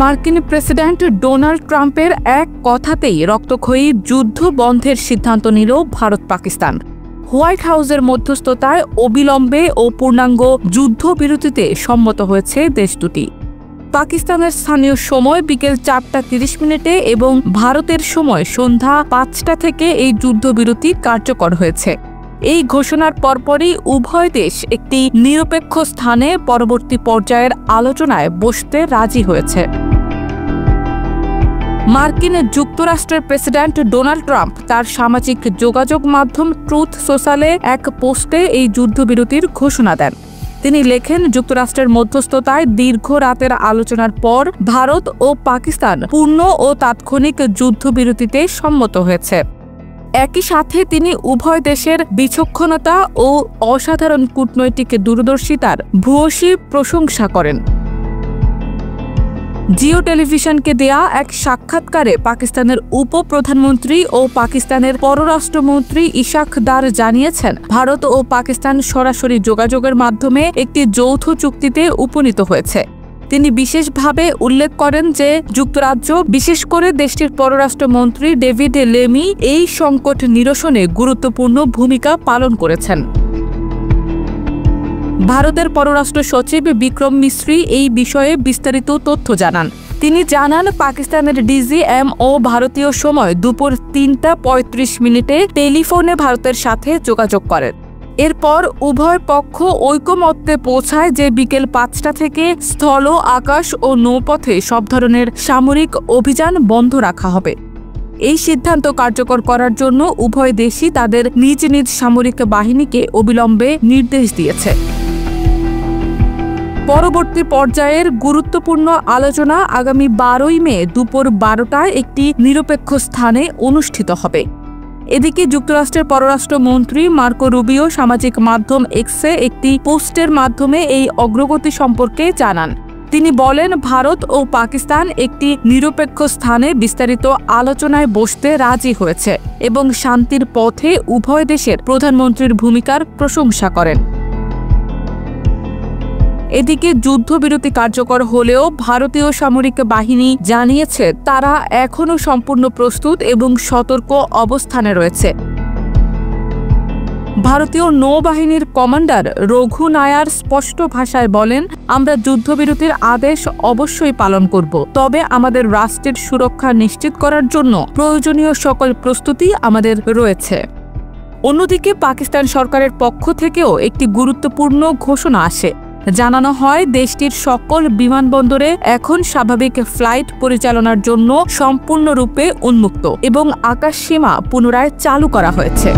মার্কিন president Donald ট্রাম্পের এক কথাতেই রক্তক্ষয়ী যুদ্ধ বন্ধের সিদ্ধান্ত নিল ভারত পাকিস্তান। হোয়াইট হাউসের মধ্যস্থতায় অবিলম্বে ও পূর্ণাঙ্গ যুদ্ধবিরতিতে সম্মত হয়েছে দেশ দুটি। পাকিস্তানের স্থানীয় সময় বিকেল 4:30 এবং ভারতের সময় সন্ধ্যা 5টা থেকে এই যুদ্ধবিরতি কার্যকর হয়েছে। এই ঘোষণার পরপরই উভয় দেশ একটি নিরপেক্ষ স্থানে পরবর্তী পর্যায়ের আলোচনায় বসতে রাজি হয়েছে। মার্কিন যুক্তরাষ্ট্রের প্রেসিডেন্ট ডোনাল্ড ট্রাম্প তার সামাজিক যোগাযোগ মাধ্যম ট্রুথ সোশ্যালে এক পোস্টে এই যুদ্ধবিরতির ঘোষণা দেন। তিনি লেখেন, যুক্তরাষ্ট্রের মধ্যস্থতায় দীর্ঘ রাতের আলোচনার পর ভারত ও পাকিস্তান পূর্ণ ও তাৎক্ষণিক যুদ্ধবিরতিতে সম্মত হয়েছে। একই সাথে তিনি উভয় দেশের বিচক্ষণতা ও অসাধারণ কূটনৈতিক দূরদর্শিতার ভূয়সী প্রশংসা করেন। জিও টেলিভিশনকে দেয়া এক সাক্ষাৎকারে পাকিস্তানের উপপ্রধানমন্ত্রী ও পাকিস্তানের পররাষ্ট্রমন্ত্রী ইশাক দার জানিয়েছেন, ভারত ও পাকিস্তান সরাসরি যোগাযোগের মাধ্যমে একটি যৌথ চুক্তিতে উপনীত হয়েছে। তিনি বিশেষভাবে উল্লেখ করেন যে যুক্তরাজ্য, বিশেষ করে দেশটির পররাষ্ট্রমন্ত্রী ডেভিড লেমি, এই সংকট নিরসনে গুরুত্বপূর্ণ ভূমিকা পালন করেছেন। ভারতের পররাষ্ট্র সচিব বিক্রম মিশ্রি এই বিষয়ে বিস্তারিত তথ্য জানান। তিনি জানান, পাকিস্তানের ডিজিএমও ভারতীয় সময় দুপুর 3:35 টেলিফোনে ভারতের সাথে যোগাযোগ করেন। এরপর উভয় পক্ষ ঐকমত্যে পৌঁছায় যে বিকেল 5টা থেকে স্থল, আকাশ ও নৌপথে সব ধরনের সামরিক অভিযান বন্ধ রাখা হবে। এই সিদ্ধান্ত কার্যকর করার জন্য উভয় দেশই তাদের নিজ নিজ সামরিক বাহিনীকে অবিলম্বে নির্দেশ দিয়েছে। পরবর্তী পর্যায়ের গুরুত্বপূর্ণ আলোচনা আগামী 12ই মে দুপুর 12টায় একটি নিরপেক্ষ স্থানে অনুষ্ঠিত হবে। এদিকে যুক্তরাষ্ট্রের পররাষ্ট্রমন্ত্রী মার্কো রুবিও সামাজিক মাধ্যম এক্সে একটি পোস্টের মাধ্যমে এই অগ্রগতি সম্পর্কে জানান। তিনি বলেন, ভারত ও পাকিস্তান একটি নিরপেক্ষ স্থানে বিস্তারিত আলোচনায় বসতে রাজি হয়েছে এবং শান্তির পথে উভয় দেশের প্রধানমন্ত্রীর ভূমিকার প্রশংসা করেন। এদিকে যুদ্ধবিরতি কার্যকর হলেও ভারতীয় সামরিক বাহিনী জানিয়েছে তারা এখনও সম্পূর্ণ প্রস্তুত এবং সতর্ক অবস্থানে রয়েছে। ভারতীয় নৌবাহিনীর কমান্ডার রঘু নায়ার স্পষ্ট ভাষায় বলেন, আমরা যুদ্ধবিরতির আদেশ অবশ্যই পালন করব, তবে আমাদের রাষ্ট্রের সুরক্ষা নিশ্চিত করার জন্য প্রয়োজনীয় সকল প্রস্তুতি আমাদের রয়েছে। অন্যদিকে পাকিস্তান সরকারের পক্ষ থেকেও একটি গুরুত্বপূর্ণ ঘোষণা আসে। জানানো হয়, দেশটির সকল বিমানবন্দরে এখন স্বাভাবিক ফ্লাইট পরিচালনার জন্য সম্পূর্ণরূপে উন্মুক্ত এবং আকাশসীমা পুনরায় চালু করা হয়েছে।